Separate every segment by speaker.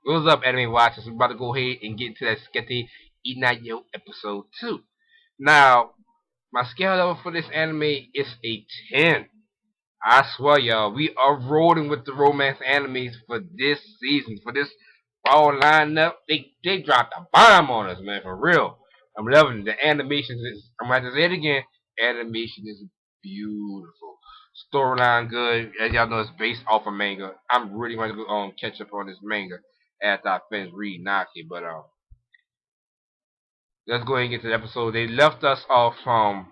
Speaker 1: What's up, anime watchers? We're about to go ahead and get into that Sukitte Ii episode 2. Now, my scale level for this anime is a 10. I swear, y'all, we are rolling with the romance animes for this season, for this fall lineup. They dropped a bomb on us, man, for real. I'm loving it. The animations. I'm going to say it again. Animation is beautiful. Storyline good. As y'all know, it's based off a manga. I'm really going to go catch up on this manga after I finish reading Naki. But let's go ahead and get to the episode. They left us off from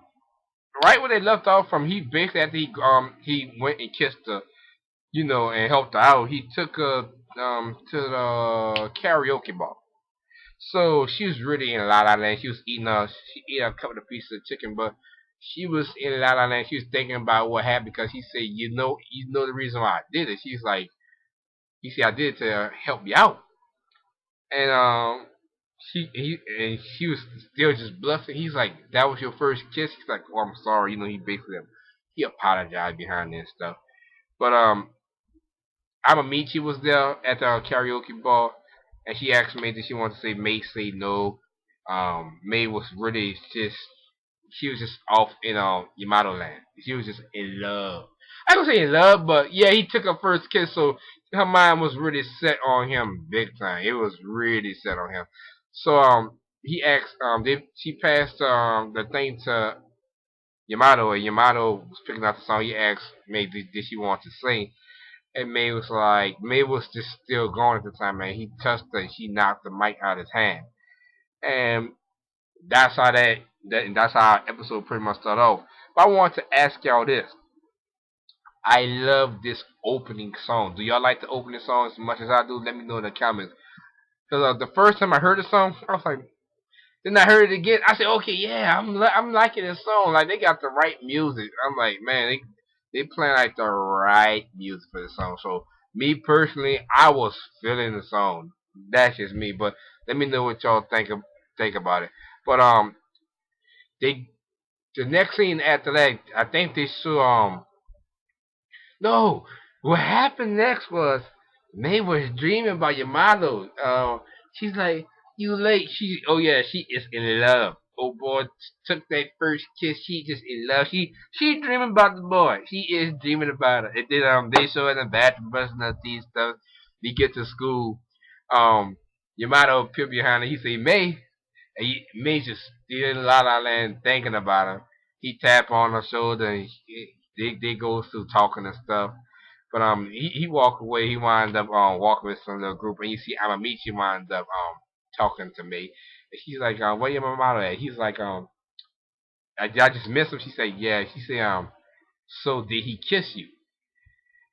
Speaker 1: right where they left off from. He basically after he went and kissed her, and helped her out. He took her to the karaoke bar. So she was really in La La Land. She was eating she ate a couple of pieces of chicken, but she was in La La Land. She was thinking about what happened because he said, you know the reason why I did it. She's like, he said I did it to help you out, and she was still just bluffing. He's like, that was your first kiss. He's like, oh, I'm sorry. He basically he apologized behind that stuff. But Amamichi was there at the karaoke bar, and she asked May that she wanted to say May say no. May was really just she was just off in Yamato land. She was just in love. I don't say in love, but yeah, he took her first kiss, so her mind was really set on him big time. It was really set on him. So he asked she passed the thing to Yamato, and Yamato was picking out the song. He asked May did she want to sing, and May was just still going at the time, man. He touched her, and she knocked the mic out of his hand, and that's how that's how our episode pretty much started off. But I want to ask y'all this: I love this opening song. Do y'all like the opening song as much as I do? Let me know in the comments. Because the first time I heard the song, I was like, then I heard it again. I said, okay, yeah, I'm liking this song. Like they got the right music. I'm like, man, they playing like the right music for the song. So me personally, I was feeling the song. That's just me. But let me know what y'all think about it. But they the next scene after that, I think they saw no. What happened next was May was dreaming about Yamato. She's like, you late. Oh yeah, she is in love. Oh boy, took that first kiss. She just in love. She dreaming about the boy. She is dreaming about it. And then they show her in the bathroom brushing her teeth stuff. We get to school. Yamato appear behind her. He say May, and May just still in La La Land thinking about her. He tap on her shoulder and they go through talking and stuff. But he walked away. He wound up walking with some little group, and you see Amamichi wind up talking to me. And she's like, where your mama at? He's like, I just missed him. She said, yeah. She said, so did he kiss you?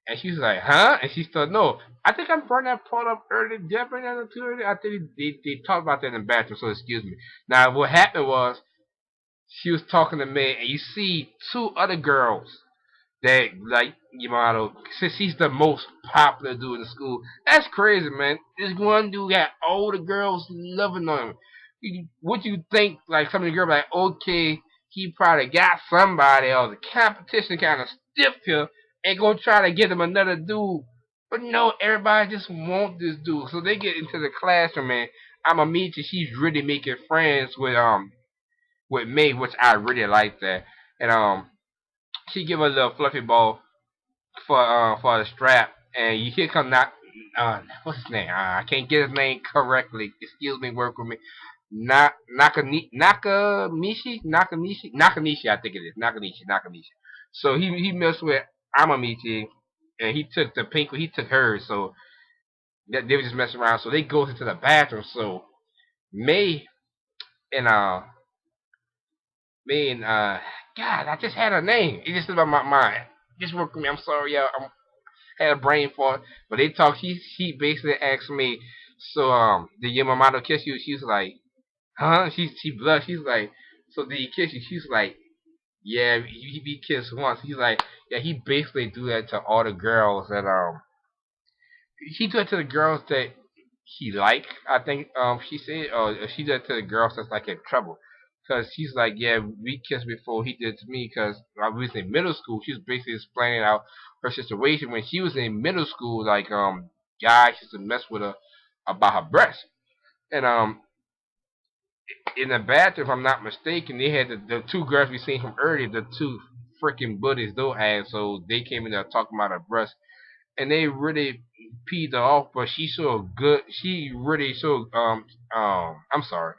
Speaker 1: And she was like, huh? And she said, no. I think I brought that part up earlier. Did I bring that up too earlier? I think they talked about that in the bathroom. So excuse me. Now what happened was she was talking to me, and you see two other girls that like Yamato, since he's the most popular dude in the school. That's crazy, man. This one dude got all the girls loving on him. What you think? Like some of the girls, like okay, he probably got somebody, or the competition kind of stiff here, and gonna try to get him another dude. But no, everybody just want this dude. So they get into the classroom, and I'ma meet you. She's really making friends with May, which I really like that. And she give her a little fluffy ball for the strap, and you hear come not what's his name? I can't get his name correctly. Excuse me, work with me. Nakanishi, I think it is Nakanishi. So he messed with Amamichi, and he took the pink. He took hers, so that they were just messing around. So they go into the bathroom. So May and God, I just had her name. It just slipped out my mind. Just work with me. I'm sorry, y'all. Had a brain fart. But they talk. She basically asked me, so did your Yamamoto kiss you? She's like, huh? She blushed. She's like, so did he kiss you? She's like, yeah, he be kissed once. He's like, yeah, he basically do that to all the girls that he do it to the girls that he like. I think she said, or she did it to the girls that's like in trouble. Cause she's like, yeah, we kissed before he did to me. Cause I was in middle school. She was basically explaining out her situation when she was in middle school. Like guys used to mess with her about her breast. And in the bathroom, if I'm not mistaken, they had the two girls we seen from earlier, the two freaking buddies, those assholes. They came in there talking about her breast, and they really peed her off. But she so good. She really so I'm sorry.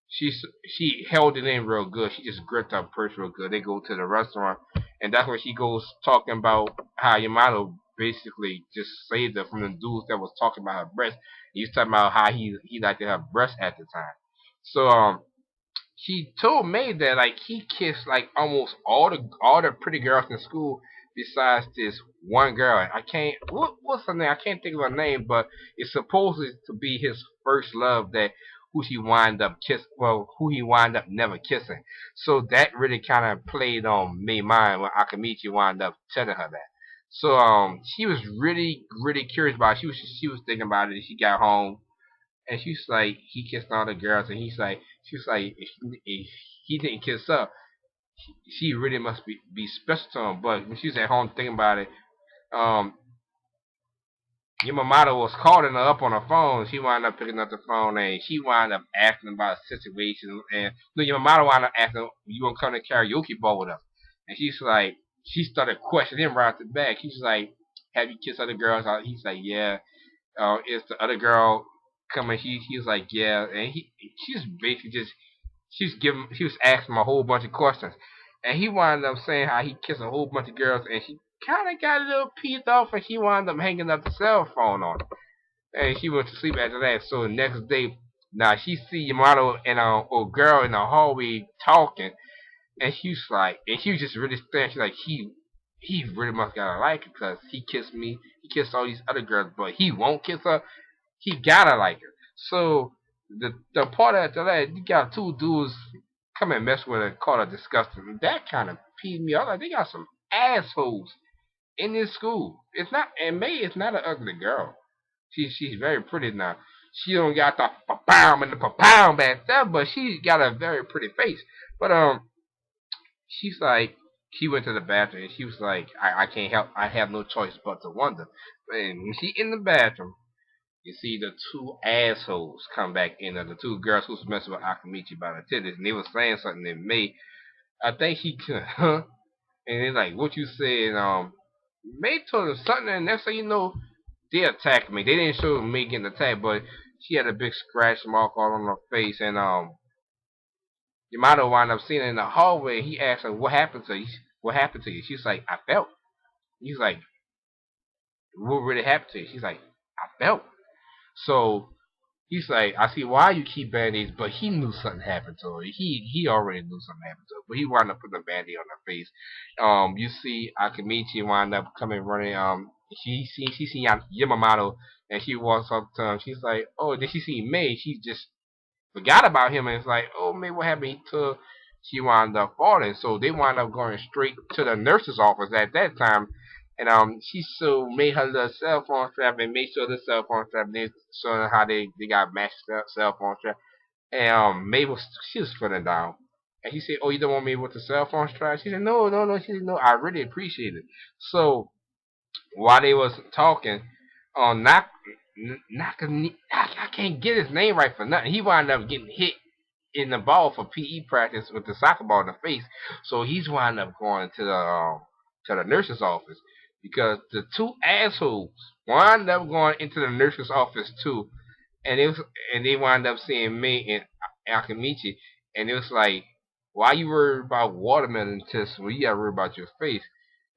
Speaker 1: She held it in real good. She just gripped her purse real good. They go to the restaurant, and that's where she goes talking about how Yamato basically just saved her from the dudes that was talking about her breast. He was talking about how he liked to have breasts at the time. So she told May that like he kissed like almost all the pretty girls in school besides this one girl. I can't what's her name? I can't think of her name, but it's supposed to be his first love that who he wind up never kissing. So that really kind of played on May mind when Akamichi wound up telling her that. So she was really curious about it. She was thinking about it. She got home and she's like, he kissed all the girls, and she was like, if he didn't kiss her, she really must be special to him. But when she was at home thinking about it, um, Yamamoto was calling her up on her phone. She wound up picking up the phone, and she wound up asking about a situation. And no, Yamamoto wound up asking, "You gonna come to karaoke ball with us?" And she's like, she started questioning him right off the back. He's like, "Have you kissed other girls?" He's like, "Yeah." Is the other girl coming? He was like, yeah, and she's basically just she was asking him a whole bunch of questions, and he wound up saying how he kissed a whole bunch of girls, and she kind of got a little peeved off, and she wound up hanging up the cell phone on him, and she went to sleep after that. So the next day, now she see Yamato and a girl in the hallway talking, and she was just really staring. She's like, he really must gotta like it because he kissed me, he kissed all these other girls, but he won't kiss her. He gotta like her. So the part after that, you got two dudes come and mess with her and call her disgusting. That kind of peed me off. Like they got some assholes in this school. It's not, and May is not an ugly girl. She's very pretty now. She don't got the pa-pow and the pa-pow back there, but she got a very pretty face. But she's like, she went to the bathroom and she was like, I can't help, I have no choice but to wonder. And when she in the bathroom, you see the two assholes come back in, the two girls who was messing with Akamichi about her titties, and they was saying something that May, I think she, huh? And they're like, what you said, May told them something, and next thing you know, they attacked me. They didn't show me getting attacked, but she had a big scratch mark all on her face, and Yamato wound up seeing her in the hallway. He asked her, what happened to you? What happened to you? She's like, I felt. He's like, what really happened to you? She's like, I felt. So he's like, I see why you keep band-aids, but he knew something happened to her. He already knew something happened to her, but he wound up putting a band-aid on her face. You see Akamichi wound up coming running. She see Yamamoto, and she walks up to him. She's like, oh, did she see May? She just forgot about him, and it's like, oh, May, what happened to? She wound up falling, so they wound up going straight to the nurse's office at that time. And she so made her little cell phone strap and made sure the cell phone strap. They showing how they got matched cell phone strap. And May was she was feeling down. And he said, "Oh, you don't want me with the cell phone strap?" She said, "No, no, no." She said, "No, I really appreciate it." So while they was talking, Nak I can't get his name right for nothing. He wound up getting hit in the ball for PE practice with the soccer ball in the face. So he's wound up going to the nurse's office because the two assholes wound up going into the nurse's office too, and it was and they wound up seeing me and Akamichi, and it was like, why you worried about watermelon tests when you got worried about your face?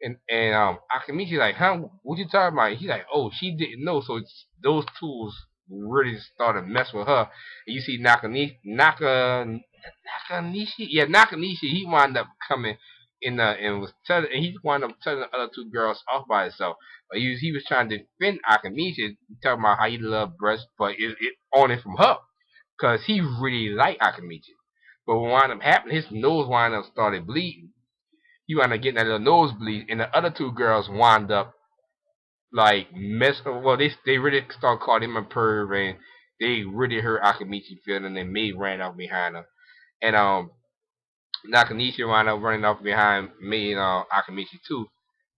Speaker 1: And Akamichi like, huh? What you talking about? He's like, oh, she didn't know. So those tools really started messing with her. And you see Nakanishi, he wound up coming in and was telling, and he wound up telling the other two girls off by himself. But he was trying to defend Akamichi, talking about how he loved breasts, but it only from her, cause he really liked Akamichi. But what wound up happening, his nose wound up started bleeding. He wound up getting that little nosebleed, and the other two girls wound up like mess. Well, they really started calling him a perv, and they really hurt Akamichi feeling, and May ran off behind her, and Nakanishi wound up running off behind May and Akamichi too,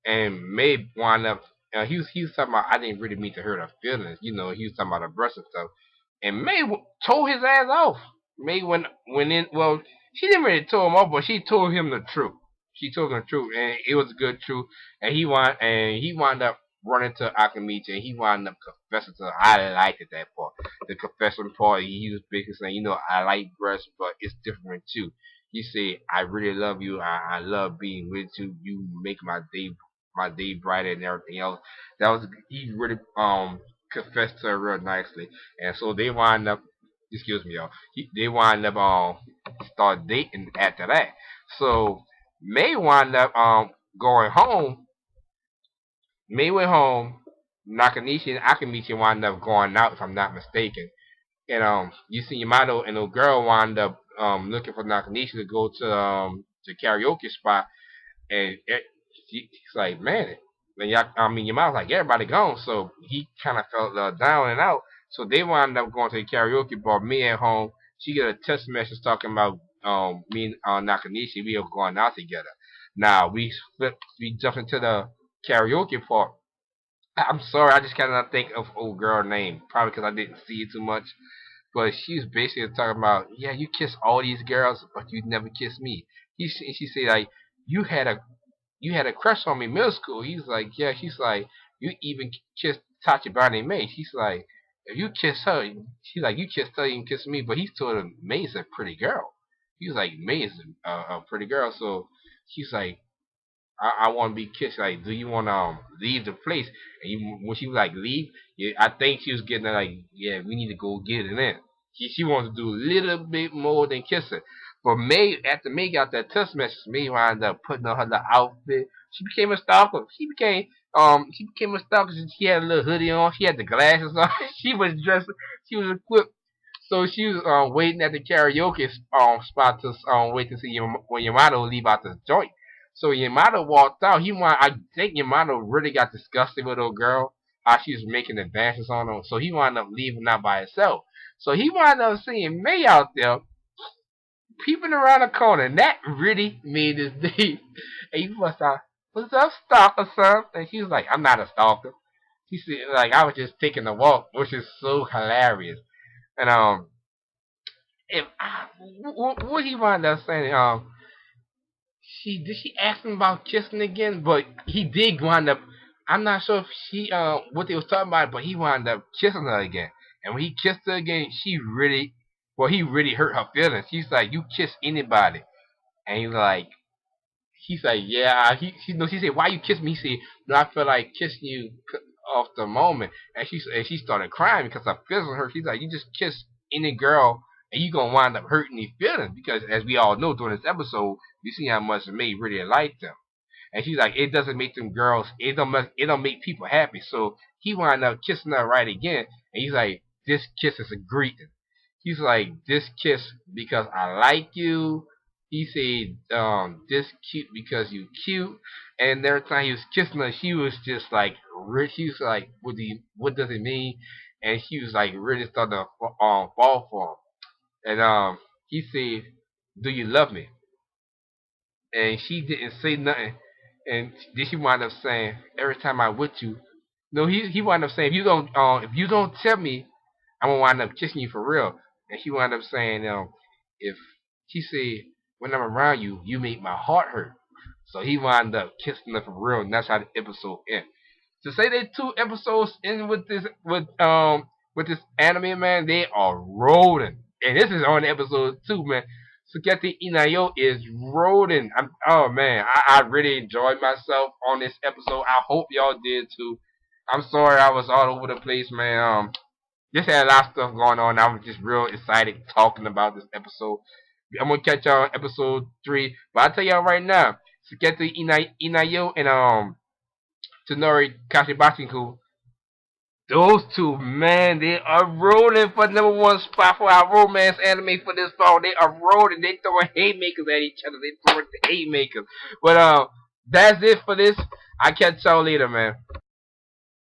Speaker 1: and May wound up he was talking about I didn't really mean to hurt her feelings. He was talking about her breast and stuff. And May told his ass off. May went in. Well, she didn't really tell him off, but she told him the truth. She told him the truth, and it was good truth. And he wound up running to Akamichi, and he wound up confessing to her. I liked it that part. The confession part, he was basically saying, I like breasts, but it's different too. He said, I really love you. I love being with you. You make my day brighter and everything else. That was he really confessed to her real nicely, and so they wind up. Excuse me, y'all. They wind up start dating after that. So May wind up going home. May went home. Nakanishi and Akamichi wind up going out, if I'm not mistaken. And you see Yamato and the girl wind up looking for Nakanishi to go to the karaoke spot, and he's like, man, your mom's like, everybody gone, so he kind of felt down and out. So they wound up going to the karaoke bar. Me at home, she got a text message talking about me and Nakanishi, we are going out together. Now we jump into the karaoke part. I'm sorry, I just cannot think of old girl name, probably because I didn't see it too much. But she's basically talking about, yeah, you kiss all these girls, but you never kiss me. She said like, you had a you had a crush on me in middle school. He's like, yeah. She's like, you even kissed Tachibana May. She's like, if you kiss her, she's like, you kissed her, you can kiss me. But he's told her May's a pretty girl. He's like, May is a pretty girl. So she's like, I want to be kissed. Like, do you want to leave the place? And when she was like, leave, yeah, I think she was getting like, yeah, we need to go get it in. She wants to do a little bit more than kissing. But after May got that text message, May wound up putting on her little outfit. She became a stalker. She became a stalker. She had a little hoodie on. She had the glasses on. She was dressed. She was equipped. So she was waiting at the karaoke spot to wait to see when Yamato leave out the joint. So Yamato walked out. I think Yamato really got disgusted with old girl, how she was making advances on him. So he wound up leaving out by himself. So he wound up seeing May out there peeping around the corner, and that really made his day. And he was like, "What's up, stalker, son?" And she was like, "I'm not a stalker." He said, "Like I was just taking a walk," which is so hilarious. And if what he wound up saying, she asked him about kissing again, but he did wind up. I'm not sure if she what they was talking about, but he wound up kissing her again. And when he kissed her again, he really hurt her feelings. He's like, you kiss anybody, and he's like, yeah. She said, why you kiss me? He said, no, I feel like kissing you off the moment, and she started crying because her feelings hurt. She's like, you just kiss any girl, and you gonna wind up hurting these feelings because, as we all know, during this episode, you see how much May really liked them. And she's like, it doesn't make them girls, it don't make people happy. So he wound up kissing her right again, and he's like, this kiss is a greeting. He's like, this kiss because I like you. He said, this cute because you cute. And every time he was kissing her, she was just like, she was like, what does it mean? And she was like, really starting to fall for him. And he said, do you love me? And she didn't say nothing. And then she wound up saying, every time I'm with you. No, he wound up saying, if you don't tell me, I'm gonna wind up kissing you for real. And she wound up saying, if she said, when I'm around you, you make my heart hurt. So he wound up kissing her for real, and that's how the episode ended. To say they 2 episodes in with this anime, man, they are rolling. And this is on episode 2, man. Sukitte Ii is rolling. Oh man, I really enjoyed myself on this episode. I hope y'all did too. I'm sorry I was all over the place, man. Just had a lot of stuff going on. I was just real excited talking about this episode. I'm gonna catch y'all on episode 3. But I'll tell y'all right now, Sukitte Ii and Tsunori Kashibachiku, those two, man, they are rolling for #1 spot for our romance anime for this fall. They are rolling. They throwing haymakers at each other. They throwing haymakers. But that's it for this. I catch y'all later, man.